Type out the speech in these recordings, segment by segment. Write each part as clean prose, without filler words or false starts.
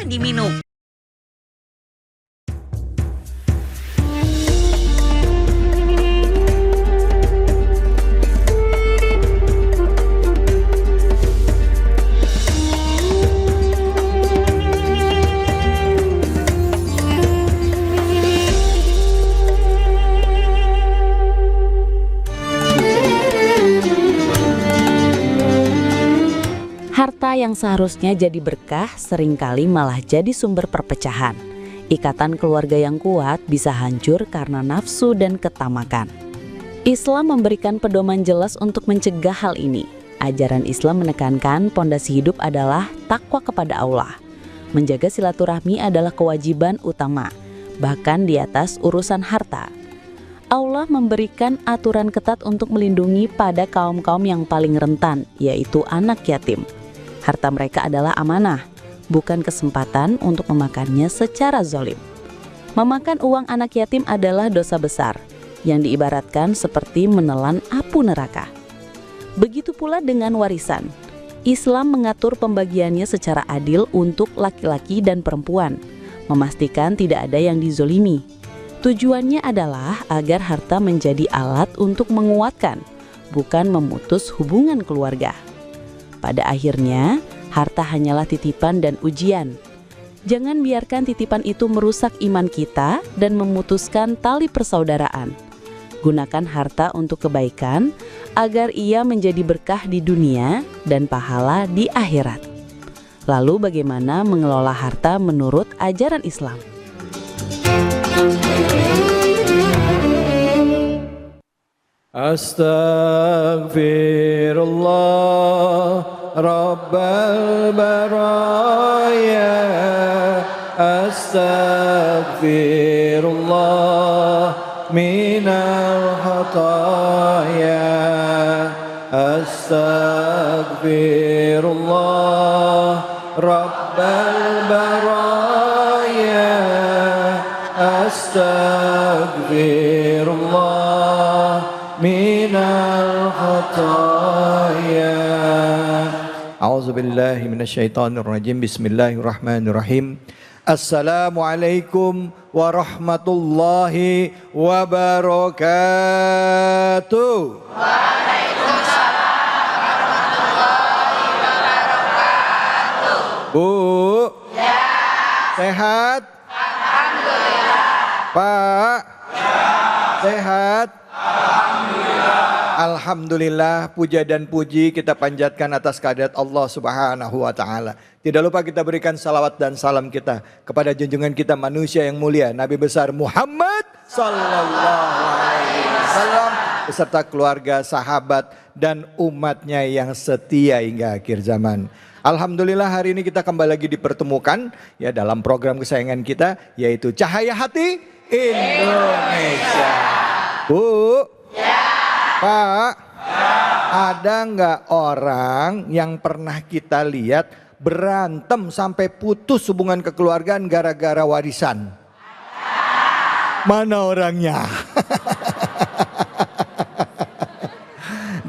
apa diminum? Harta yang seharusnya jadi berkah seringkali malah jadi sumber perpecahan. Ikatan keluarga yang kuat bisa hancur karena nafsu dan ketamakan. Islam memberikan pedoman jelas untuk mencegah hal ini. Ajaran Islam menekankan pondasi hidup adalah takwa kepada Allah. Menjaga silaturahmi adalah kewajiban utama, bahkan di atas urusan harta. Allah memberikan aturan ketat untuk melindungi pada kaum-kaum yang paling rentan, yaitu anak yatim. Harta mereka adalah amanah, bukan kesempatan untuk memakannya secara zalim. Memakan uang anak yatim adalah dosa besar, yang diibaratkan seperti menelan apu neraka. Begitu pula dengan warisan. Islam mengatur pembagiannya secara adil untuk laki-laki dan perempuan, memastikan tidak ada yang dizolimi. Tujuannya adalah agar harta menjadi alat untuk menguatkan, bukan memutus hubungan keluarga. Pada akhirnya, harta hanyalah titipan dan ujian. Jangan biarkan titipan itu merusak iman kita dan memutuskan tali persaudaraan. Gunakan harta untuk kebaikan agar ia menjadi berkah di dunia dan pahala di akhirat. Lalu bagaimana mengelola harta menurut ajaran Islam? Astaghfirullah Rabbal baraya. Astaghfirullah minal khataya. Astaghfirullah Rabbal baraya. Astaghfirullah minal khataya. A'udzu billahi minasyaitonir rajim. Bismillahirrahmanirrahim. Assalamualaikum warahmatullahi wabarakatuh. Waalaikumsalam warahmatullahi wabarakatuh. Bu. Ya. Sehat? Alhamdulillah. Pak. Ya. Sehat? Alhamdulillah. Alhamdulillah, puja dan puji kita panjatkan atas kehadirat Allah Subhanahu wa Ta'ala. Tidak lupa kita berikan salawat dan salam kita kepada junjungan kita manusia yang mulia, Nabi besar Muhammad Sallallahu Alaihi Wasallam, beserta keluarga, sahabat, dan umatnya yang setia hingga akhir zaman. Alhamdulillah, hari ini kita kembali lagi dipertemukan ya dalam program kesayangan kita, yaitu Cahaya Hati Indonesia. Bu. Ya. Pak, ada nggak orang yang pernah kita lihat berantem sampai putus hubungan kekeluargaan gara-gara warisan? Mana orangnya?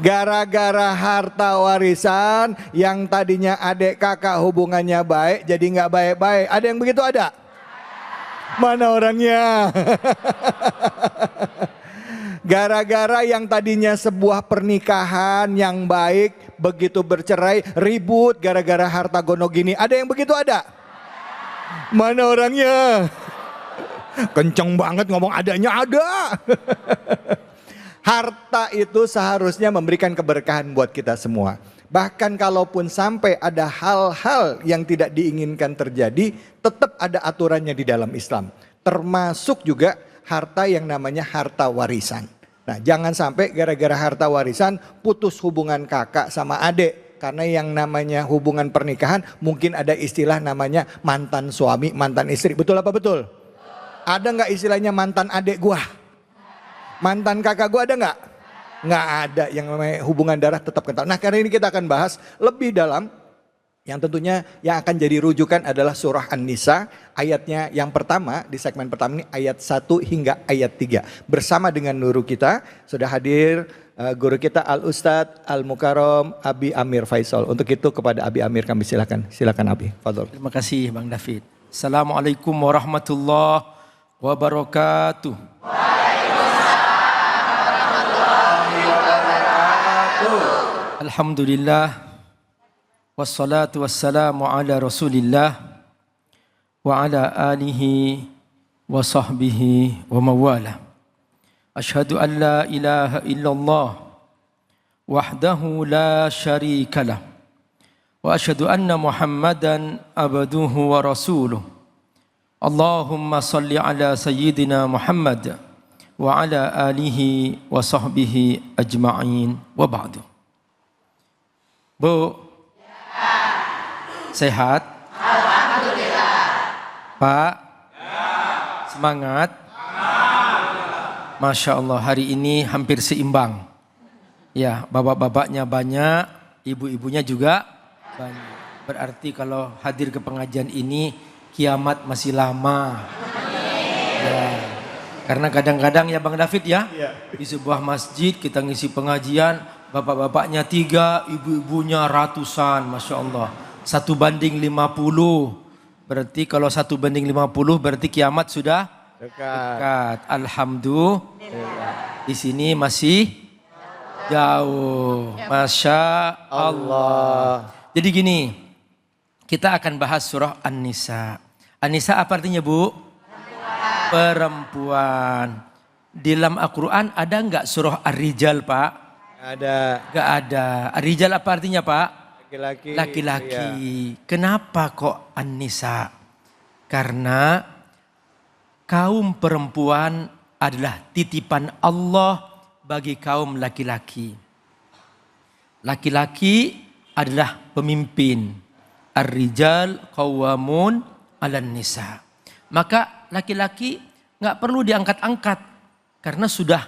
Gara-gara harta warisan yang tadinya adik kakak hubungannya baik jadi nggak baik-baik. Ada yang begitu ada? Mana orangnya? Gara-gara yang tadinya sebuah pernikahan yang baik, begitu bercerai, ribut gara-gara harta gono gini. Ada yang begitu ada? Mana orangnya? Kenceng banget ngomong adanya ada. Harta itu seharusnya memberikan keberkahan buat kita semua. Bahkan kalaupun sampai ada hal-hal yang tidak diinginkan terjadi, tetap ada aturannya di dalam Islam. Termasuk juga harta yang namanya harta warisan. Nah, jangan sampai gara-gara harta warisan putus hubungan kakak sama adik. Karena yang namanya hubungan pernikahan mungkin ada istilah namanya mantan suami, mantan istri. Betul apa betul? Ada nggak istilahnya mantan adik gua? Mantan kakak gua ada nggak? Nggak ada. Yang namanya hubungan darah tetap kental. Nah, kali ini kita akan bahas lebih dalam. Yang tentunya yang akan jadi rujukan adalah surah An-Nisa, ayatnya yang pertama di segmen pertama ini ayat 1 hingga ayat 3. Bersama dengan nuru kita sudah hadir guru kita Al Ustadz Al Mukarram Abi Amir Faisal. Untuk itu kepada Abi Amir kami silakan. Silakan Abi. Fadhol. Terima kasih Bang David. Assalamualaikum warahmatullahi wabarakatuh. Alhamdulillah wassalatu wassalamu ala Rasulillah wa ala alihi wa sahbihi wa mawala. Asyhadu an la ilaha illallah wahdahu la syarika lah wa asyhadu anna Muhammadan abduhu wa rasuluh. Allahumma salli ala sayyidina Muhammad wa ala alihi wa sahbihi ajma'in wa ba'du. Bu, sehat? Alhamdulillah. Pak, semangat? Masya Allah, hari ini hampir seimbang. Ya, bapak-bapaknya banyak, ibu-ibunya juga banyak. Berarti kalau hadir ke pengajian ini, kiamat masih lama. Ya. Karena kadang-kadang ya Bang David ya, di sebuah masjid kita ngisi pengajian, bapak-bapaknya 3, ibu-ibunya ratusan, Masya Allah. 1:50. Berarti kalau 1:50 berarti kiamat sudah dekat. Alhamdulillah. Di sini masih jauh. Masya Allah. Jadi gini, kita akan bahas surah An-Nisa. An-Nisa apa artinya Bu? Perempuan. Di dalam Al-Quran ada enggak surah Ar-Rijal Pak? Ada. Enggak ada. Ar-Rijal apa artinya Pak? Laki-laki. Laki-laki. Iya. Kenapa kok An-Nisa? Karena kaum perempuan adalah titipan Allah bagi kaum laki-laki. Laki-laki adalah pemimpin. Ar-Rijal qawwamun 'alan nisa. Maka laki-laki nggak perlu diangkat-angkat karena sudah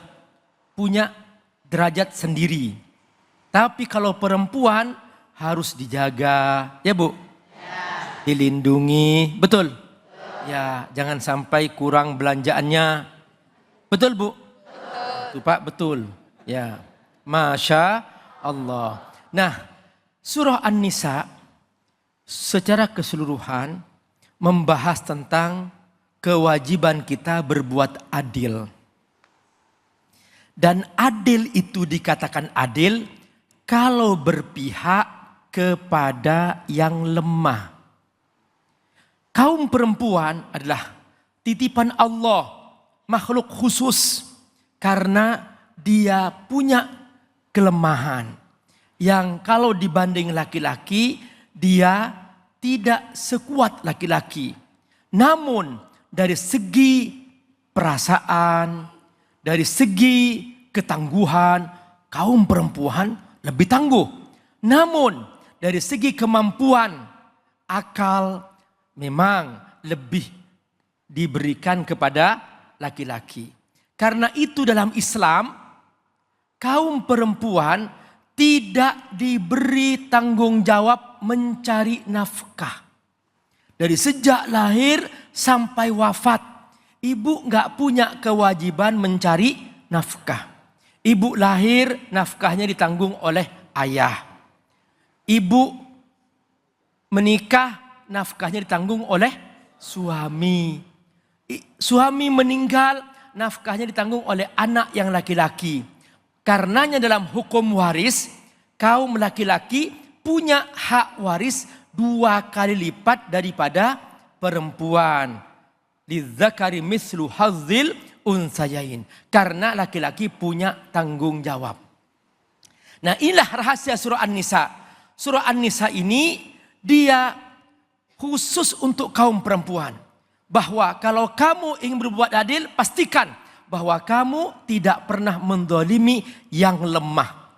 punya derajat sendiri. Tapi kalau perempuan harus dijaga, ya Bu? Ya. Dilindungi, betul? Ya, jangan sampai kurang belanjaannya. Betul Bu? Betul. Tuh Pak, betul. Ya, Masya Allah. Nah, surah An-Nisa secara keseluruhan membahas tentang kewajiban kita berbuat adil. Dan adil itu dikatakan adil kalau berpihak kepada yang lemah. Kaum perempuan adalah titipan Allah, makhluk khusus. Karena dia punya kelemahan. Yang kalau dibanding laki-laki, dia tidak sekuat laki-laki. Namun dari segi perasaan, dari segi ketangguhan, kaum perempuan lebih tangguh. Namun dari segi kemampuan, akal memang lebih diberikan kepada laki-laki. Karena itu dalam Islam, kaum perempuan tidak diberi tanggung jawab mencari nafkah. Dari sejak lahir sampai wafat, ibu nggak punya kewajiban mencari nafkah. Ibu lahir, nafkahnya ditanggung oleh ayah. Ibu menikah, nafkahnya ditanggung oleh suami. Suami meninggal, nafkahnya ditanggung oleh anak yang laki-laki. Karenanya dalam hukum waris, kaum laki-laki punya hak waris 2 kali lipat daripada perempuan. Lidzakari mislu hazzil unsayain. Karena laki-laki punya tanggung jawab. Nah, inilah rahasia surah An-Nisa. Surah An-Nisa ini dia khusus untuk kaum perempuan. Bahwa kalau kamu ingin berbuat adil, pastikan bahwa kamu tidak pernah mendolimi yang lemah.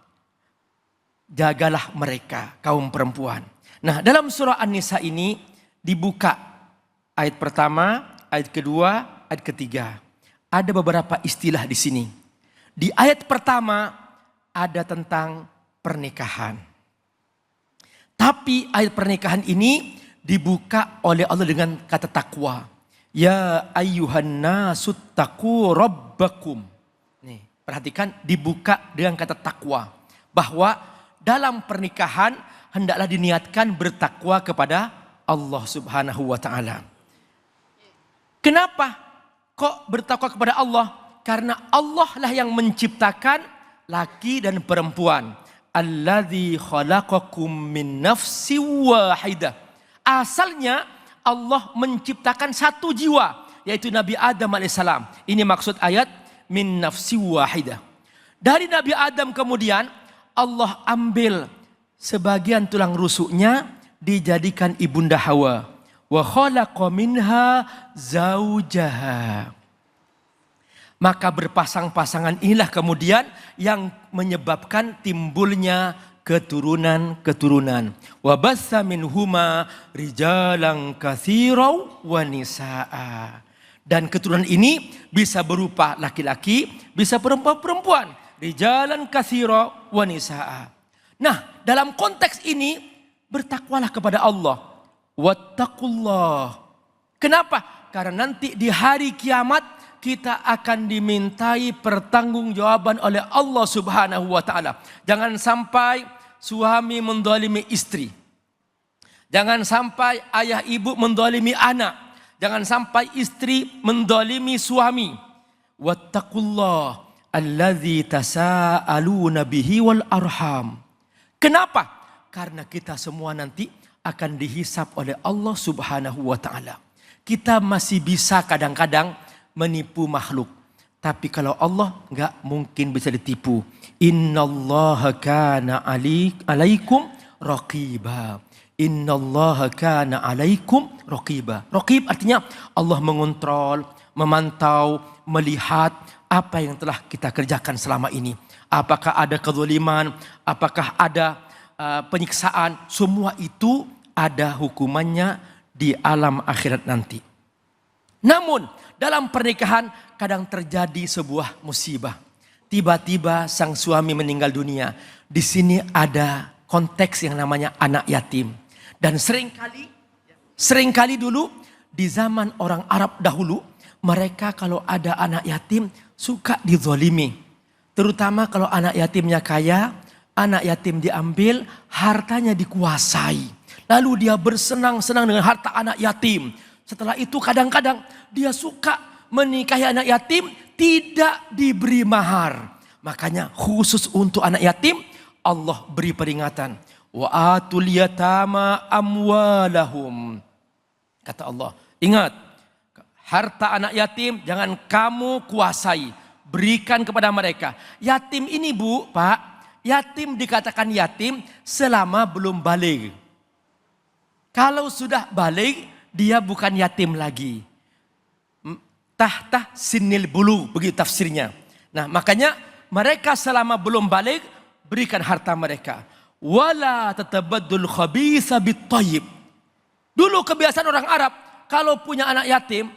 Jagalah mereka, kaum perempuan. Nah, dalam surah An-Nisa ini dibuka ayat pertama, ayat kedua, ayat ketiga. Ada beberapa istilah di sini. Di ayat pertama ada tentang pernikahan. Tapi ayat pernikahan ini dibuka oleh Allah dengan kata takwa. Ya ayyuhan nasu taqu rabbakum. Nih, perhatikan, dibuka dengan kata takwa. Bahwa dalam pernikahan hendaklah diniatkan bertakwa kepada Allah Subhanahu wa ta'ala. Kenapa kok bertakwa kepada Allah? Karena Allah lah yang menciptakan laki dan perempuan. Alladzi khalaqakum min nafsin wahidah. Asalnya Allah menciptakan satu jiwa, yaitu Nabi Adam alaihissalam. Ini maksud ayat min nafsin wahidah. Dari Nabi Adam kemudian Allah ambil sebagian tulang rusuknya dijadikan ibunda Hawa. Wa khalaqa minha zaujaha. Maka berpasang-pasangan inilah kemudian yang menyebabkan timbulnya keturunan-keturunan. Wa bassa minhuma rijalan katsirau wa nisaa. Dan keturunan ini bisa berupa laki-laki, bisa perempuan-perempuan. Rijalan katsirau wa nisaa. Nah, dalam konteks ini bertakwalah kepada Allah. Wattaqullah. Kenapa? Karena nanti di hari kiamat kita akan dimintai pertanggungjawaban oleh Allah Subhanahu wa ta'ala. Jangan sampai suami mendolimi istri. Jangan sampai ayah ibu mendolimi anak. Jangan sampai istri mendolimi suami. Wattaqullah alladzi tasaaluna bihi wal arham. Kenapa? Karena kita semua nanti akan dihisap oleh Allah Subhanahu wa ta'ala. Kita masih bisa kadang-kadang menipu makhluk. Tapi kalau Allah enggak mungkin bisa ditipu. Innallaha kana alaikum raqiba. Innallaha kana alaikum raqiba. Raqib artinya Allah mengontrol, memantau, melihat apa yang telah kita kerjakan selama ini. Apakah ada kezaliman, apakah ada penyiksaan, semua itu ada hukumannya di alam akhirat nanti. Namun dalam pernikahan kadang terjadi sebuah musibah. Tiba-tiba sang suami meninggal dunia. Di sini ada konteks yang namanya anak yatim. Dan seringkali dulu di zaman orang Arab dahulu, mereka kalau ada anak yatim suka dizolimi. Terutama kalau anak yatimnya kaya, anak yatim diambil, hartanya dikuasai. Lalu dia bersenang-senang dengan harta anak yatim. Setelah itu kadang-kadang dia suka menikahi anak yatim tidak diberi mahar. Makanya khusus untuk anak yatim Allah beri peringatan. Wa atul yatama amwalahum. Kata Allah, ingat, harta anak yatim jangan kamu kuasai. Berikan kepada mereka. Yatim ini bu, pak, yatim dikatakan yatim selama belum baligh. Kalau sudah balik, dia bukan yatim lagi. Tahta sinil bulu, begitu tafsirnya. Nah, makanya mereka selama belum balik, berikan harta mereka. Wala tatabaddul khabitha bit-thayyib. Dulu kebiasaan orang Arab, kalau punya anak yatim,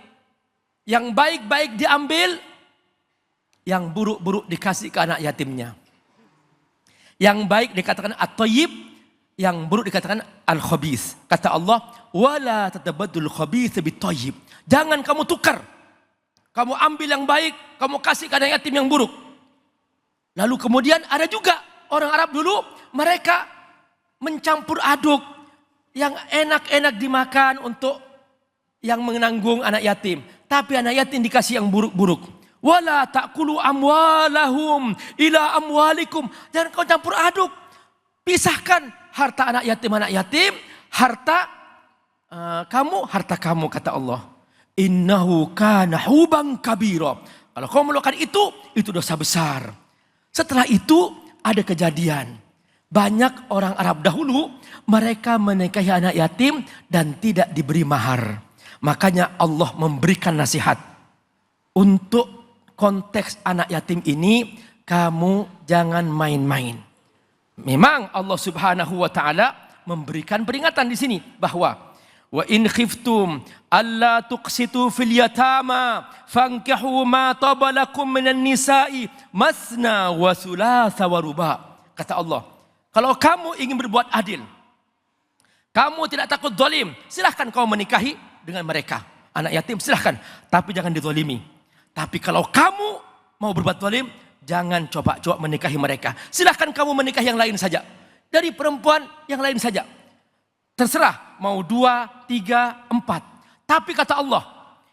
yang baik-baik diambil, yang buruk-buruk dikasih ke anak yatimnya. Yang baik dikatakan at-thayyib, yang buruk dikatakan al-khabith. Kata Allah, wala tatabaddul khabith bit-thayyib. Jangan kamu tukar. Kamu ambil yang baik, kamu kasih ke anak yatim yang buruk. Lalu kemudian ada juga orang Arab dulu, mereka mencampur aduk yang enak-enak dimakan untuk yang menanggung anak yatim. Tapi anak yatim dikasih yang buruk-buruk. Wala ta'kulu amwalahum ila amwalikum. Jangan kau campur aduk. Pisahkan harta anak yatim, harta kamu, harta kamu, kata Allah. Innahu kana huban kabira. Kalau kau melakukan itu dosa besar. Setelah itu ada kejadian. Banyak orang Arab dahulu, mereka menikahi anak yatim dan tidak diberi mahar. Makanya Allah memberikan nasihat. Untuk konteks anak yatim ini, kamu jangan main-main. Memang Allah Subhanahu wa ta'ala memberikan peringatan di sini bahwa wa in khiftum alla tuqsitu fil yatama fankihu ma tabalakum minan nisa'i masna wa thulatha wa ruba. Kata Allah, kalau kamu ingin berbuat adil, kamu tidak takut zalim, silahkan kau menikahi dengan mereka. Anak yatim silahkan, tapi jangan dizalimi. Tapi kalau kamu mau berbuat zalim, jangan coba-coba menikahi mereka. Silahkan kamu menikah yang lain saja. Dari perempuan yang lain saja. Terserah mau 2, 3, 4. Tapi kata Allah,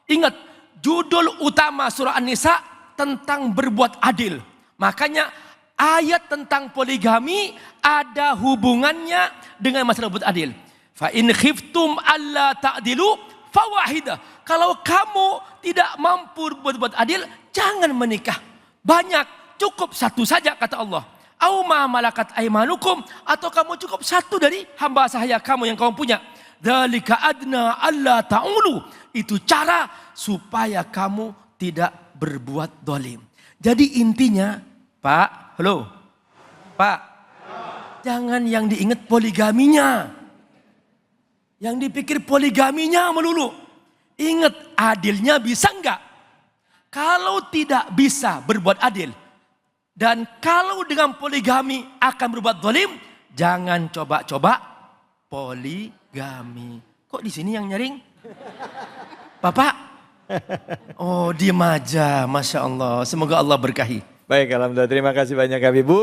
ingat judul utama surah An-Nisa tentang berbuat adil. Makanya ayat tentang poligami ada hubungannya dengan masalah berbuat adil. Fa in khiftum alla ta'dilu fawahidah. Kalau kamu tidak mampu berbuat adil, jangan menikah banyak, cukup satu saja kata Allah. Au ma malakat aimanukum, atau kamu cukup satu dari hamba sahaya kamu yang kamu punya. Dzalika adna alla ta'ulu. Itu cara supaya kamu tidak berbuat dolim. Jadi intinya, Pak, halo, Pak, jangan yang diingat poligaminya. Yang dipikir poligaminya melulu. Ingat adilnya bisa enggak? Kalau tidak bisa berbuat adil, dan kalau dengan poligami akan berbuat zalim, jangan coba-coba poligami. Kok di sini yang nyaring? Bapak? Oh, diam aja, Masya Allah. Semoga Allah berkahi. Baik, alhamdulillah. Terima kasih banyak Abi. Bu.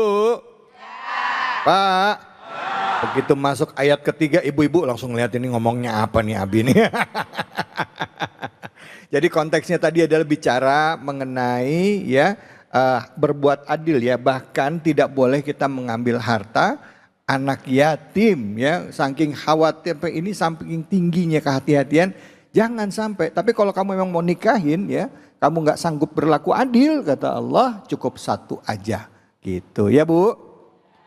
Pak. Begitu masuk ayat ketiga, ibu-ibu langsung lihat ini ngomongnya apa nih Abi nih. Jadi konteksnya tadi adalah bicara mengenai ya berbuat adil ya, bahkan tidak boleh kita mengambil harta anak yatim ya, saking khawatir ini, saking tingginya kehati-hatian, jangan sampai. Tapi kalau kamu memang mau nikahin ya, kamu nggak sanggup berlaku adil, kata Allah cukup satu aja gitu ya Bu.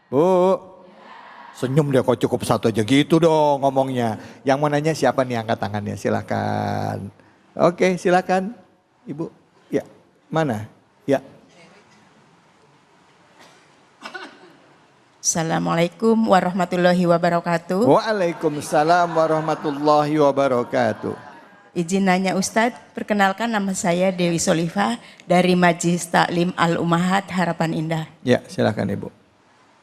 Bu, senyum dia, kok cukup satu aja gitu dong ngomongnya. Yang mau nanya siapa nih, angkat tangannya silakan. Oke silakan Ibu. Ya mana ya. Assalamualaikum warahmatullahi wabarakatuh. Waalaikumsalam warahmatullahi wabarakatuh. Izin nanya Ustadz, perkenalkan nama saya Dewi Solifah dari Majelis Taklim Al-Ummahat Harapan Indah. Ya silakan Ibu.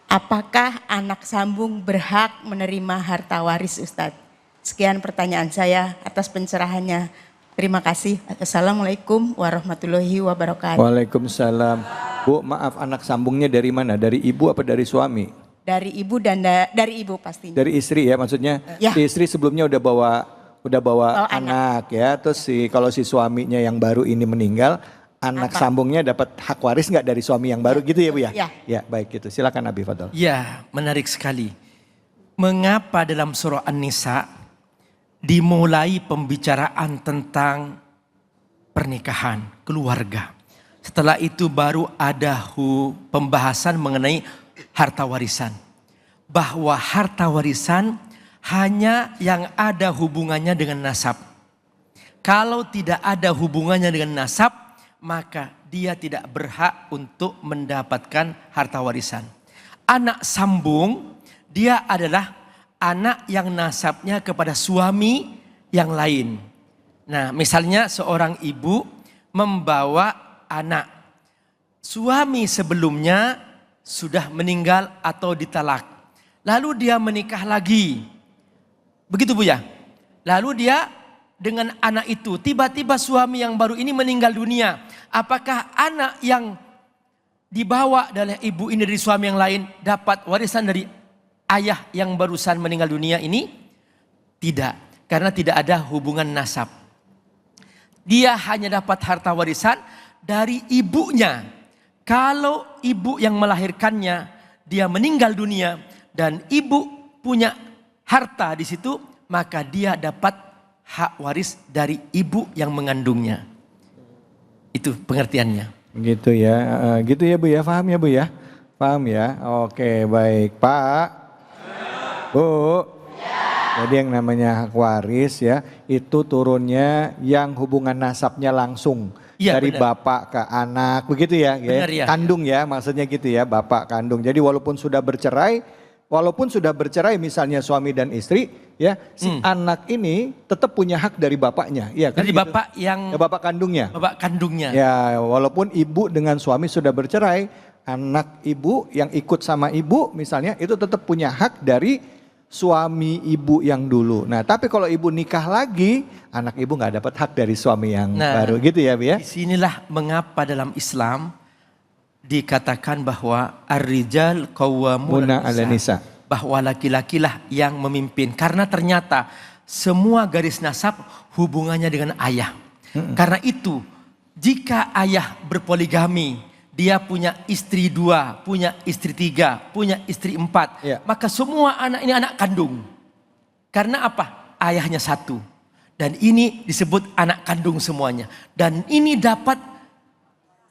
Apakah anak sambung berhak menerima harta waris Ustadz? Sekian pertanyaan saya, atas pencerahannya. Terima kasih. Assalamualaikum warahmatullahi wabarakatuh. Waalaikumsalam. Bu, maaf, anak sambungnya dari mana? Dari ibu apa dari suami? Dari ibu dan dari ibu pastinya. Dari istri ya maksudnya. Ya. Si istri sebelumnya udah bawa anak ya. Terus kalau si suaminya yang baru ini meninggal, anak sambungnya dapat hak waris nggak dari suami yang baru gitu ya Bu ya? Ya. Ya baik gitu. Silakan Abi Fadl. Ya, menarik sekali. Mengapa dalam surah An-Nisa dimulai pembicaraan tentang pernikahan, keluarga. Setelah itu baru ada pembahasan mengenai harta warisan. Bahwa harta warisan hanya yang ada hubungannya dengan nasab. Kalau tidak ada hubungannya dengan nasab, maka dia tidak berhak untuk mendapatkan harta warisan. Anak sambung, dia adalah anak yang nasabnya kepada suami yang lain. Nah, misalnya seorang ibu membawa anak. Suami sebelumnya sudah meninggal atau ditalak. Lalu dia menikah lagi. Begitu Bu ya? Lalu dia dengan anak itu, tiba-tiba suami yang baru ini meninggal dunia. Apakah anak yang dibawa oleh ibu ini dari suami yang lain dapat warisan dari ayah yang barusan meninggal dunia ini? Tidak, karena tidak ada hubungan nasab. Dia hanya dapat harta warisan dari ibunya. Kalau ibu yang melahirkannya dia meninggal dunia dan ibu punya harta di situ, maka dia dapat hak waris dari ibu yang mengandungnya. Itu pengertiannya. Gitu ya, gitu ya Bu ya, paham ya Bu ya? Paham ya? Oke baik Pak. Bu. Jadi yang namanya hak waris ya, itu turunnya yang hubungan nasabnya langsung. Ya, dari benar. bapak ke anak, begitu ya? Benar, ya. Kandung ya, maksudnya gitu ya, bapak kandung. Jadi walaupun sudah bercerai misalnya suami dan istri, ya si anak ini tetap punya hak dari bapaknya. Ya, kan Dari gitu? bapak yang Ya, bapak kandungnya. bapak kandungnya. Ya, walaupun ibu dengan suami sudah bercerai, anak ibu yang ikut sama ibu misalnya itu tetap punya hak dari suami ibu yang dulu. Nah, tapi kalau ibu nikah lagi, anak ibu nggak dapat hak dari suami yang baru gitu ya, Bu ya? Disinilah mengapa dalam Islam dikatakan bahwa ar-rijal Muna qawwamuna ala nisa. bahwa laki-lakilah yang memimpin, karena ternyata semua garis nasab hubungannya dengan ayah. Karena itu jika ayah berpoligami, dia punya istri 2, punya istri 3, punya istri 4, Ya. maka semua anak ini anak kandung. Karena apa? Ayahnya satu. Dan ini disebut anak kandung semuanya. Dan ini dapat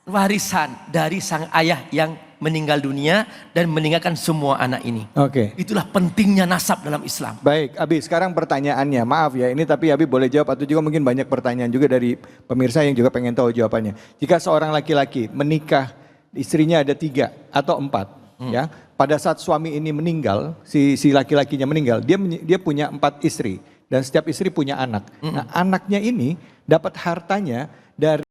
warisan dari sang ayah yang meninggal dunia dan meninggalkan semua anak ini. Oke. Itulah pentingnya nasab dalam Islam. Baik, Abi, sekarang pertanyaannya, maaf ya, ini tapi Abi boleh jawab atau juga mungkin banyak pertanyaan juga dari pemirsa yang juga pengen tahu jawabannya. Jika seorang laki-laki menikah, istrinya ada 3 atau 4, ya, pada saat suami ini meninggal, si laki-lakinya meninggal, dia punya 4 istri dan setiap istri punya anak. Nah, anaknya ini dapat hartanya dari